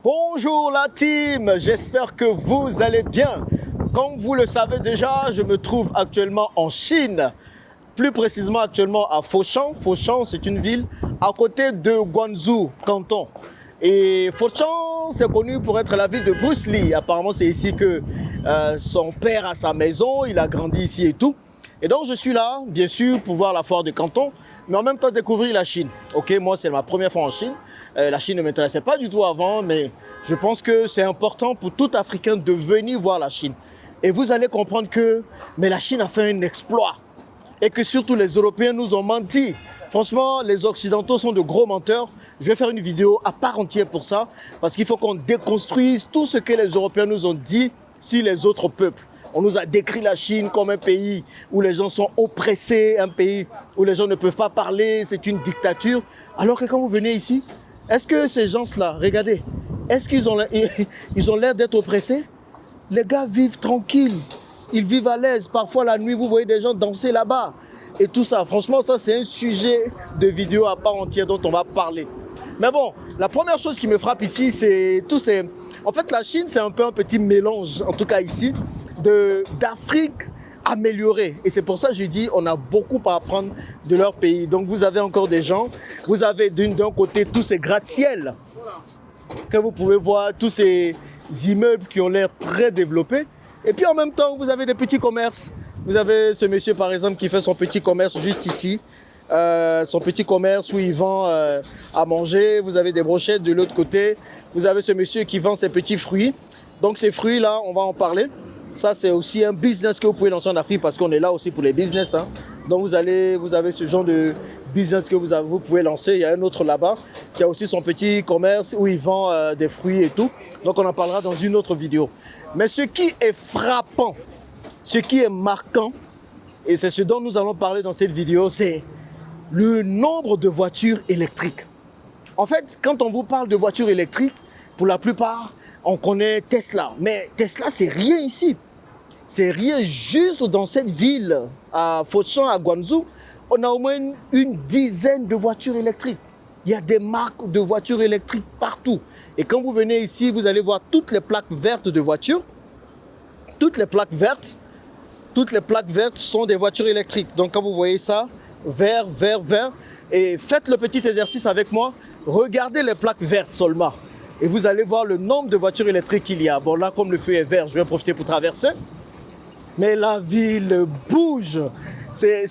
Bonjour la team, j'espère que vous allez bien. Comme vous le savez déjà, je me trouve actuellement en Chine. Plus précisément actuellement à Foshan. Foshan, c'est une ville à côté de Guangzhou, Canton. Et Foshan, c'est connu pour être la ville de Bruce Lee. Apparemment, c'est ici que son père a sa maison, il a grandi ici et tout. Et donc, je suis là, bien sûr, pour voir la foire de Canton, mais en même temps découvrir la Chine. Ok, moi, c'est ma première fois en Chine. La Chine ne m'intéressait pas du tout avant, mais je pense que c'est important pour tout Africain de venir voir la Chine. Et vous allez comprendre que la Chine a fait un exploit et que surtout les Européens nous ont menti. Franchement, les Occidentaux sont de gros menteurs. Je vais faire une vidéo à part entière pour ça, parce qu'il faut qu'on déconstruise tout ce que les Européens nous ont dit sur les autres peuples. On nous a décrit la Chine comme un pays où les gens sont oppressés, un pays où les gens ne peuvent pas parler, c'est une dictature. Alors que quand vous venez ici, est-ce que ces gens-là, regardez, est-ce qu'ils ont l'air d'être oppressés? Les gars vivent tranquilles, ils vivent à l'aise. Parfois la nuit, vous voyez des gens danser là-bas et tout ça. Franchement, ça c'est un sujet de vidéo à part entière dont on va parler. Mais bon, la première chose qui me frappe ici, c'est tous ces... En fait, la Chine, c'est un peu un petit mélange, en tout cas ici, d'Afrique améliorée. Et c'est pour ça que je dis on a beaucoup à apprendre de leur pays. Donc vous avez encore des gens, vous avez d'un côté tous ces gratte-ciel que vous pouvez voir, tous ces immeubles qui ont l'air très développés. Et puis en même temps, vous avez des petits commerces. Vous avez ce monsieur par exemple qui fait son petit commerce juste ici. Son petit commerce où il vend à manger. Vous avez des brochettes de l'autre côté. Vous avez ce monsieur qui vend ses petits fruits. Donc ces fruits-là, on va en parler. Ça, c'est aussi un business que vous pouvez lancer en Afrique parce qu'on est là aussi pour les business. Hein. Donc, vous avez ce genre de business que vous pouvez lancer. Il y a un autre là-bas qui a aussi son petit commerce où il vend des fruits et tout. Donc, on en parlera dans une autre vidéo. Mais ce qui est frappant, ce qui est marquant, et c'est ce dont nous allons parler dans cette vidéo, c'est le nombre de voitures électriques. En fait, quand on vous parle de voitures électriques, pour la plupart, on connaît Tesla. Mais Tesla, c'est rien ici. C'est rien. Juste dans cette ville, à Foshan, à Guangzhou, on a au moins une dizaine de voitures électriques. Il y a des marques de voitures électriques partout. Et quand vous venez ici, vous allez voir toutes les plaques vertes de voitures. Toutes les plaques vertes sont des voitures électriques. Donc quand vous voyez ça, vert, vert, vert, et faites le petit exercice avec moi. Regardez les plaques vertes seulement. Et vous allez voir le nombre de voitures électriques qu'il y a. Bon, là, comme le feu est vert, je vais profiter pour traverser. Mais la ville bouge. C'est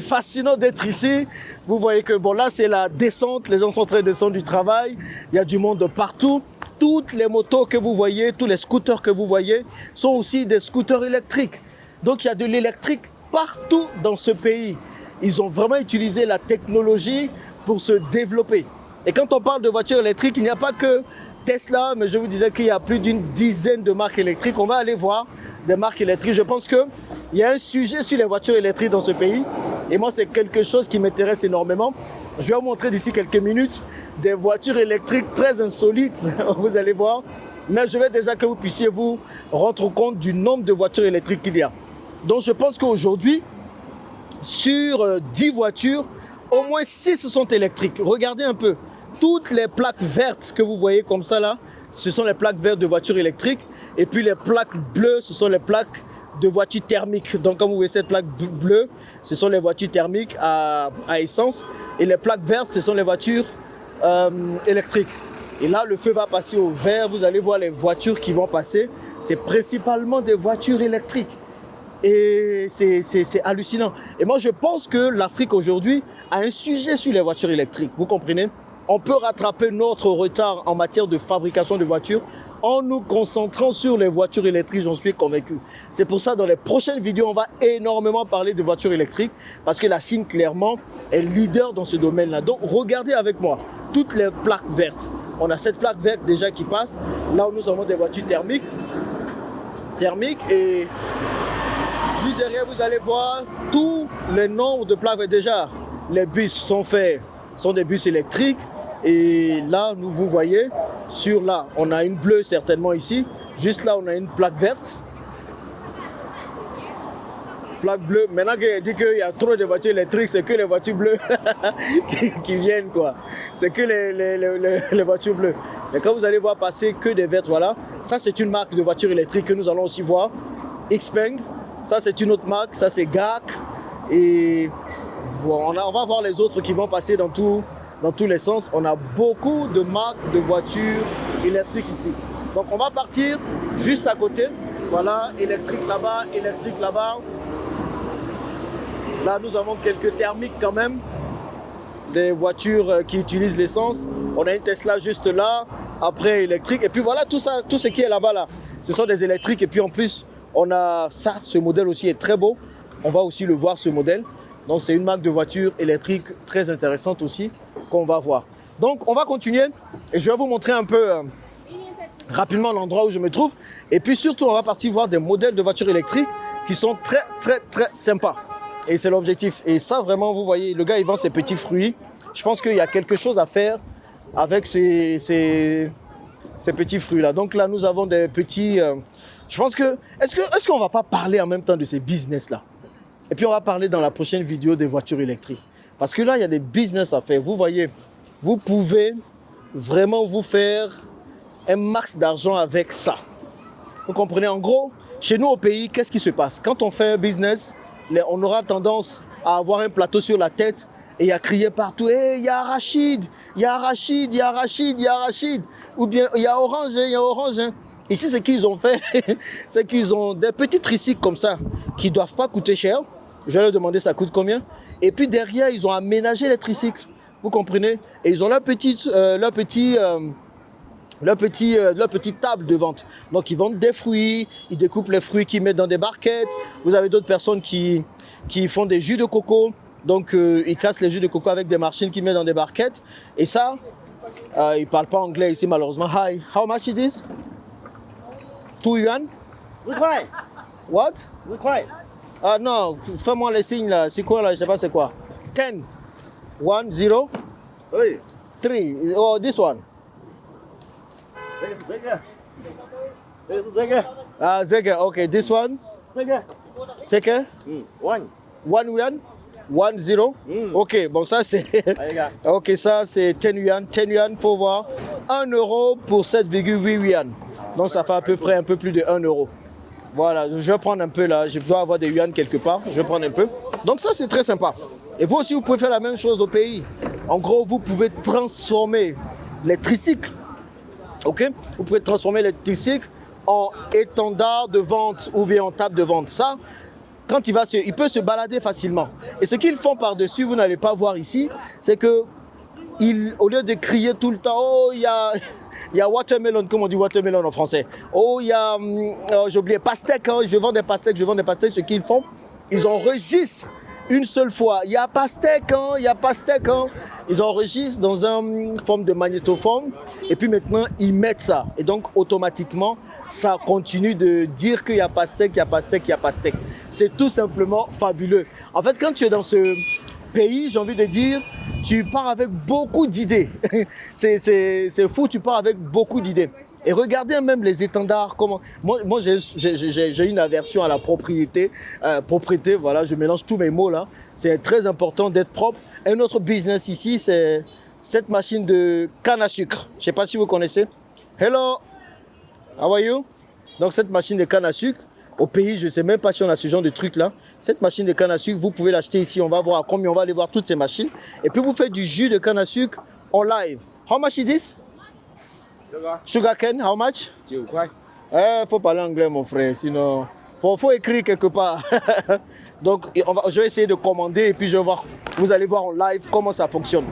fascinant d'être ici. Vous voyez que, bon, là, c'est la descente. Les gens sont en train de descendre du travail. Il y a du monde de partout. Toutes les motos que vous voyez, tous les scooters que vous voyez sont aussi des scooters électriques. Donc, il y a de l'électrique partout dans ce pays. Ils ont vraiment utilisé la technologie pour se développer. Et quand on parle de voitures électriques, il n'y a pas que Tesla, mais je vous disais qu'il y a plus d'une dizaine de marques électriques. On va aller voir des marques électriques. Je pense qu'il y a un sujet sur les voitures électriques dans ce pays. Et moi, c'est quelque chose qui m'intéresse énormément. Je vais vous montrer d'ici quelques minutes des voitures électriques très insolites. Vous allez voir. Mais je veux déjà que vous puissiez vous rendre compte du nombre de voitures électriques qu'il y a. Donc, je pense qu'aujourd'hui, sur 10 voitures, au moins 6 sont électriques. Regardez un peu. Toutes les plaques vertes que vous voyez comme ça là, ce sont les plaques vertes de voitures électriques. Et puis les plaques bleues, ce sont les plaques de voitures thermiques. Donc quand vous voyez cette plaque bleue, ce sont les voitures thermiques à essence. Et les plaques vertes, ce sont les voitures électriques. Et là, le feu va passer au vert. Vous allez voir les voitures qui vont passer. C'est principalement des voitures électriques. Et c'est hallucinant. Et moi, je pense que l'Afrique aujourd'hui a un sujet sur les voitures électriques. Vous comprenez? On peut rattraper notre retard en matière de fabrication de voitures en nous concentrant sur les voitures électriques, j'en suis convaincu. C'est pour ça, dans les prochaines vidéos, on va énormément parler de voitures électriques parce que la Chine, clairement, est leader dans ce domaine-là. Donc, regardez avec moi toutes les plaques vertes. On a cette plaque verte déjà qui passe. Là où nous avons des voitures thermiques. Et juste derrière, vous allez voir tous les nombres de plaques vertes. Déjà, les bus sont des bus électriques. Et là, vous voyez, sur là, on a une bleue certainement ici. Juste là, on a une plaque verte. Plaque bleue. Maintenant qu'il dit qu'il y a trop de voitures électriques, c'est que les voitures bleues qui viennent, quoi. C'est que les voitures bleues. Mais quand vous allez voir passer que des vertes, voilà. Ça, c'est une marque de voiture électrique que nous allons aussi voir. Xpeng. Ça, c'est une autre marque. Ça, c'est GAC. Et voilà, on va voir les autres qui vont passer dans tous les sens. On a beaucoup de marques de voitures électriques ici. Donc, on va partir juste à côté. Voilà, électrique là-bas, électrique là-bas. Là, nous avons quelques thermiques quand même. Des voitures qui utilisent l'essence. On a une Tesla juste là, après électrique. Et puis voilà, tout ça, tout ce qui est là-bas, là, ce sont des électriques. Et puis en plus, on a ça, ce modèle aussi est très beau. On va aussi le voir, ce modèle. Donc c'est une marque de voiture électrique très intéressante aussi, qu'on va voir. Donc on va continuer et je vais vous montrer un peu rapidement l'endroit où je me trouve. Et puis surtout, on va partir voir des modèles de voitures électriques qui sont très, très, très sympas. Et c'est l'objectif. Et ça, vraiment, vous voyez, le gars, il vend ses petits fruits. Je pense qu'il y a quelque chose à faire avec ces petits fruits-là. Donc là, nous avons des petits... je pense que... Est-ce qu'on ne va pas parler en même temps de ces business-là? Et puis, on va parler dans la prochaine vidéo des voitures électriques. Parce que là, il y a des business à faire. Vous voyez, vous pouvez vraiment vous faire un max d'argent avec ça. Vous comprenez? En gros, chez nous au pays, qu'est-ce qui se passe? Quand on fait un business... on aura tendance à avoir un plateau sur la tête et à crier partout, hey, il y a Rachid, il y a Rachid, il y a Rachid, il y a Rachid. Ou bien, il y a Orange, il y a Orange. Ici, ce qu'ils ont fait, c'est qu'ils ont des petits tricycles comme ça qui ne doivent pas coûter cher. Je vais leur demander ça coûte combien. Et puis derrière, ils ont aménagé les tricycles. Vous comprenez? Et ils ont leur petite table de vente. Donc, ils vendent des fruits, ils découpent les fruits qu'ils mettent dans des barquettes. Vous avez d'autres personnes qui font des jus de coco. Donc, ils cassent les jus de coco avec des machines qu'ils mettent dans des barquettes. Et ça, ils ne parlent pas anglais ici, malheureusement. Hi, how much is this? 2 yuan? 10 块 What? ，10块。 Ah non, fais-moi les signes là. C'est quoi là? Je sais pas c'est quoi. 10, 1, 0, 对， 3. Oh, this one. 这个是这个，这个是这个， Ah, Zeke, okay. This one? 这个， Zeke? 1， 1 yuan? 1, 0? Ok, bon ça c'est... 还有一个， Ok, ça c'est 10 yuan. 10 yuan, faut voir. 1 euro pour 7,8 yuan. Donc ça fait à peu près un peu plus de 1 euro. Voilà, je vais prendre un peu là. Je dois avoir des yuan quelque part. Je vais prendre un peu. Donc ça c'est très sympa. Et vous aussi, vous pouvez faire la même chose au pays. En gros, vous pouvez transformer les tricycles. Ok? Vous pouvez transformer les tricycles en étendard de vente ou bien en table de vente. Ça, quand il peut se balader facilement. Et ce qu'ils font par-dessus, vous n'allez pas voir ici, c'est que au lieu de crier tout le temps, oh, il y a watermelon, comme on dit watermelon en français. Oh, il y a, j'ai oublié, pastèque, hein, je vends des pastèques. Ce qu'ils font, ils enregistrent une seule fois. Il y a pastèque, hein, il y a pastèque. Hein. Ils enregistrent dans une forme de magnétophone et puis maintenant, ils mettent ça. Et donc, automatiquement, ça continue de dire qu'il y a pastèque, il y a pastèque, il y a pastèque. C'est tout simplement fabuleux. En fait, quand tu es dans ce pays, j'ai envie de dire, tu pars avec beaucoup d'idées. C'est fou, tu pars avec beaucoup d'idées. Et regardez même les étendards. Comment... Moi j'ai une aversion à la propriété. Propriété, voilà, je mélange tous mes mots là. C'est très important d'être propre. Un autre business ici, c'est cette machine de canne à sucre. Je ne sais pas si vous connaissez. Hello, how are you? Donc cette machine de canne à sucre, au pays, je ne sais même pas si on a ce genre de truc là. Cette machine de canne à sucre, vous pouvez l'acheter ici. On va voir à combien on va aller voir toutes ces machines. Et puis vous faites du jus de canne à sucre en live. How much is this? 这个 Sugar cane, how much? 9块， Faut parler anglais mon frère, sinon... Faut écrire quelque part. Donc je vais essayer de commander et puis je vais voir, vous allez voir en live comment ça fonctionne.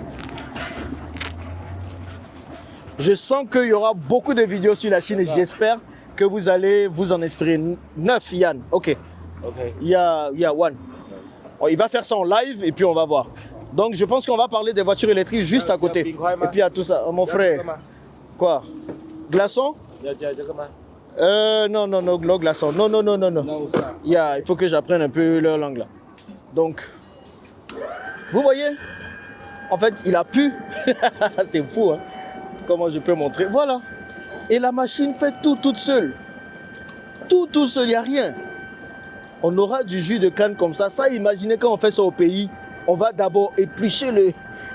Je sens qu'il y aura beaucoup de vidéos sur la Chine et j'espère que vous allez vous en inspirer. 9 Yann, ok. OK， Il y a one. Oh, il va faire ça en live et puis on va voir. Donc je pense qu'on va parler des voitures électriques juste à côté. Et puis à tout ça. Oh, mon frère, quoi? Glaçon? 要加这个吗？ Non, no glaçon. Non. 那我算。 Il faut que j'apprenne un peu leur langue là. Donc, vous voyez, en fait, il a pu. C'est fou, hein? Comment je peux montrer? Voilà. Et la machine fait tout toute seule. Tout seul, il n'y a rien. On aura du jus de canne comme ça. Ça, imaginez quand on fait ça au pays, on va d'abord éplucher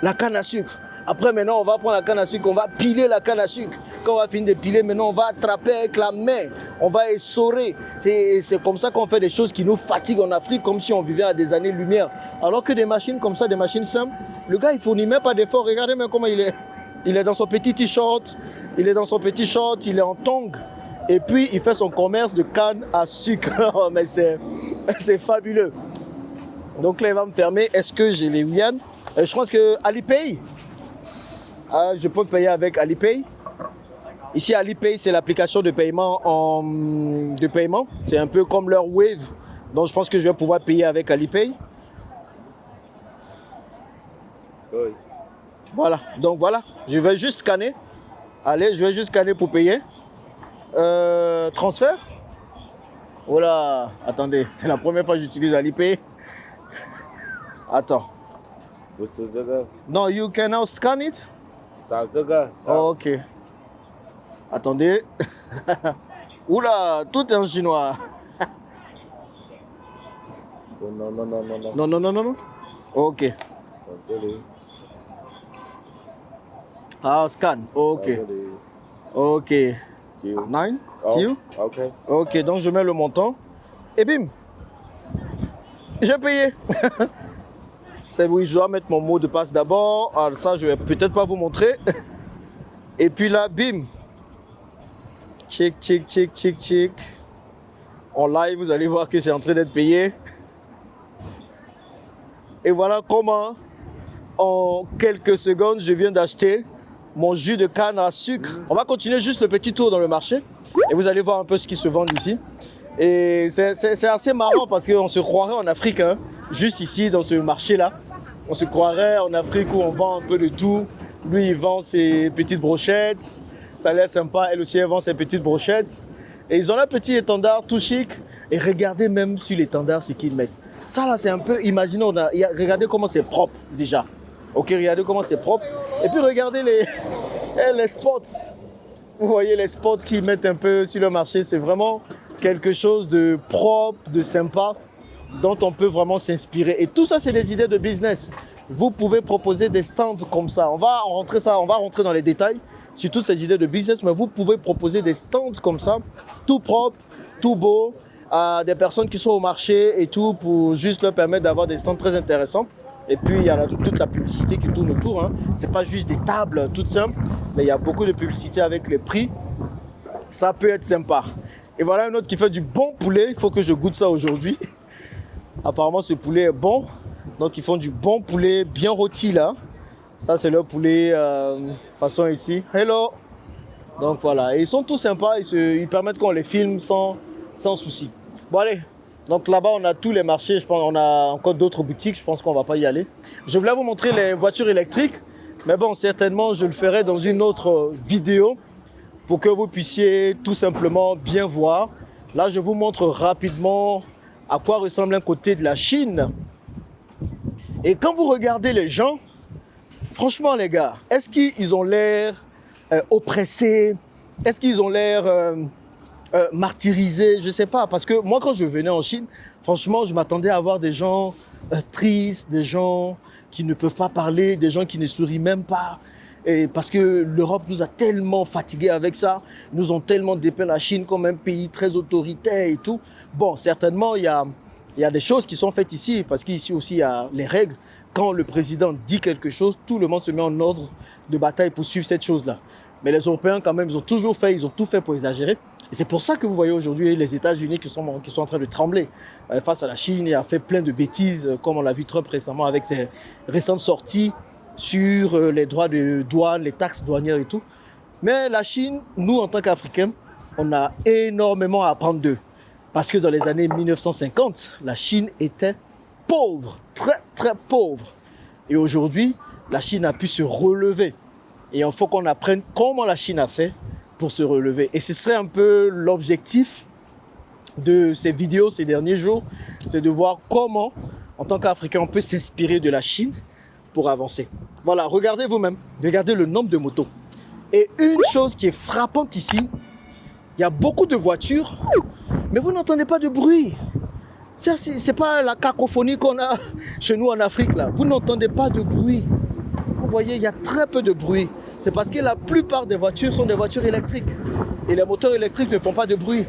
la canne à sucre. Après, maintenant, on va prendre la canne à sucre, on va piler la canne à sucre. Quand on va finir de piler, maintenant, on va attraper avec la main. On va essorer. C'est comme ça qu'on fait des choses qui nous fatiguent en Afrique, comme si on vivait à des années-lumière. Alors que des machines comme ça, des machines simples, le gars, il ne fournit même pas d'effort. Regardez même comment il est. Il est dans son petit t-shirt, il est en tongs. Et puis, il fait son commerce de canne à sucre. Mais c'est fabuleux. Donc là, il va me fermer. Est-ce que j'ai les yuan? Je pense que Alipay. Je peux payer avec Alipay. Ici, Alipay, c'est l'application de paiement C'est un peu comme leur Wave. Donc, je pense que je vais pouvoir payer avec Alipay. Oui. Voilà. Donc, voilà. Je vais juste scanner. Allez, je vais juste scanner pour payer. Transfert. Voilà. Attendez, c'est la première fois que j'utilise Alipay. Attends. Non, you can now scan it? Oh, ok. Attendez. Oula, tout est en chinois. Non. Ok. Ah, scan. Ok. Ok. 9? Ok. Ok, donc je mets le montant. Et bim. J'ai payé. C'est oui, je dois mettre mon mot de passe d'abord. Alors ça, je vais peut-être pas vous montrer. Et puis là, bim. Check. En live, vous allez voir que c'est en train d'être payé. Et voilà comment, en quelques secondes, je viens d'acheter mon jus de canne à sucre. On va continuer juste le petit tour dans le marché. Et vous allez voir un peu ce qui se vend ici. Et c'est assez marrant parce qu'on se croirait en Afrique, hein, juste ici dans ce marché-là. On se croirait en Afrique où on vend un peu de tout. Lui, il vend ses petites brochettes. Ça a l'air sympa. Elle aussi, elle vend ses petites brochettes. Et ils ont leur petit étendard tout chic. Et regardez même sur l'étendard ce qu'ils mettent. Ça là, c'est un peu, imaginez, regardez comment c'est propre déjà. Ok, regardez comment c'est propre. Et puis regardez les spots. Vous voyez les spots qu'ils mettent un peu sur le marché. C'est vraiment quelque chose de propre, de sympa, dont on peut vraiment s'inspirer. Et tout ça, c'est des idées de business. Vous pouvez proposer des stands comme ça. On va rentrer dans les détails sur toutes ces idées de business, mais vous pouvez proposer des stands comme ça, tout propre, tout beau, à des personnes qui sont au marché et tout, pour juste leur permettre d'avoir des stands très intéressants. Et puis, il y a toute la publicité qui tourne autour. Hein. Ce n'est pas juste des tables toutes simples, mais il y a beaucoup de publicité avec les prix. Ça peut être sympa. Et voilà un autre qui fait du bon poulet. Il faut que je goûte ça aujourd'hui. Apparemment, ce poulet est bon. Donc, ils font du bon poulet bien rôti là. Ça, c'est leur poulet façon ici. Hello! Donc, voilà. Et ils sont tous sympas. Ils permettent qu'on les filme sans souci. Bon, allez. Donc, là-bas, on a tous les marchés. Je pense qu'on a encore d'autres boutiques. Je pense qu'on ne va pas y aller. Je voulais vous montrer les voitures électriques. Mais bon, certainement, je le ferai dans une autre vidéo pour que vous puissiez tout simplement bien voir. Là, je vous montre rapidement à quoi ressemble un côté de la Chine. Et quand vous regardez les gens, franchement les gars, est-ce qu'ils ont l'air oppressés? Est-ce qu'ils ont l'air martyrisés? Je ne sais pas, parce que moi quand je venais en Chine, franchement je m'attendais à voir des gens tristes, des gens qui ne peuvent pas parler, des gens qui ne sourient même pas. Et parce que l'Europe nous a tellement fatigués avec ça, nous ont tellement dépeint la Chine comme un pays très autoritaire et tout. Bon, certainement, il y a des choses qui sont faites ici, parce qu'ici aussi, il y a les règles. Quand le président dit quelque chose, tout le monde se met en ordre de bataille pour suivre cette chose-là. Mais les Européens, quand même, ils ont tout fait pour exagérer. Et c'est pour ça que vous voyez aujourd'hui les États-Unis qui sont en train de trembler face à la Chine et a fait plein de bêtises, comme on l'a vu Trump récemment avec ses récentes sorties sur les droits de douane, les taxes douanières et tout. Mais la Chine, nous, en tant qu'Africains, on a énormément à apprendre d'eux. Parce que dans les années 1950, la Chine était pauvre, très, très pauvre. Et aujourd'hui, la Chine a pu se relever. Et il faut qu'on apprenne comment la Chine a fait pour se relever. Et ce serait un peu l'objectif de ces vidéos ces derniers jours, c'est de voir comment, en tant qu'Africain, on peut s'inspirer de la Chine pour avancer. Voilà, regardez vous-même, regardez le nombre de motos. Et une chose qui est frappante ici, il y a beaucoup de voitures, mais vous n'entendez pas de bruit. C'est pas la cacophonie qu'on a chez nous en Afrique là. Vous n'entendez pas de bruit. Vous voyez, il y a très peu de bruit. C'est parce que la plupart des voitures sont des voitures électriques. Et les moteurs électriques ne font pas de bruit.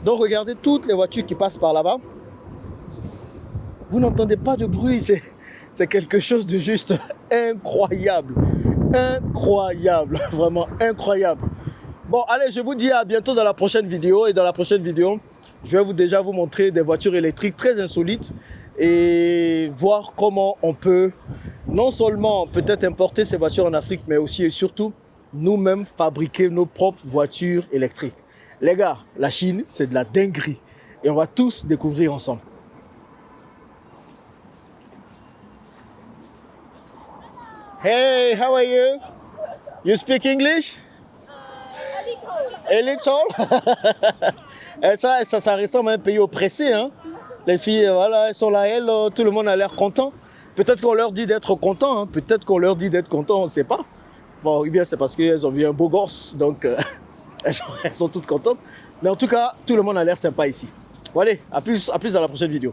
Donc regardez toutes les voitures qui passent par là-bas. Vous n'entendez pas de bruit. C'est quelque chose de juste incroyable. Incroyable. Vraiment incroyable. Bon, allez, je vous dis à bientôt dans la prochaine vidéo. Et dans la prochaine vidéo, je vais déjà vous montrer des voitures électriques très insolites et voir comment on peut non seulement peut-être importer ces voitures en Afrique, mais aussi et surtout nous-mêmes fabriquer nos propres voitures électriques. Les gars, la Chine, c'est de la dinguerie. Et on va tous découvrir ensemble. Hey, how are you? You speak English? A little. Et ça ressemble à un pays oppressé, hein? Les filles, voilà, elles sont là, tout le monde a l'air content. Peut-être qu'on leur dit d'être content, hein? Peut-être qu'on leur dit d'être content, on ne sait pas. Bon, eh bien, c'est parce qu'elles ont vu un beau gosse, donc elles sont toutes contentes. Mais en tout cas, tout le monde a l'air sympa ici. Bon, allez, à plus dans la prochaine vidéo.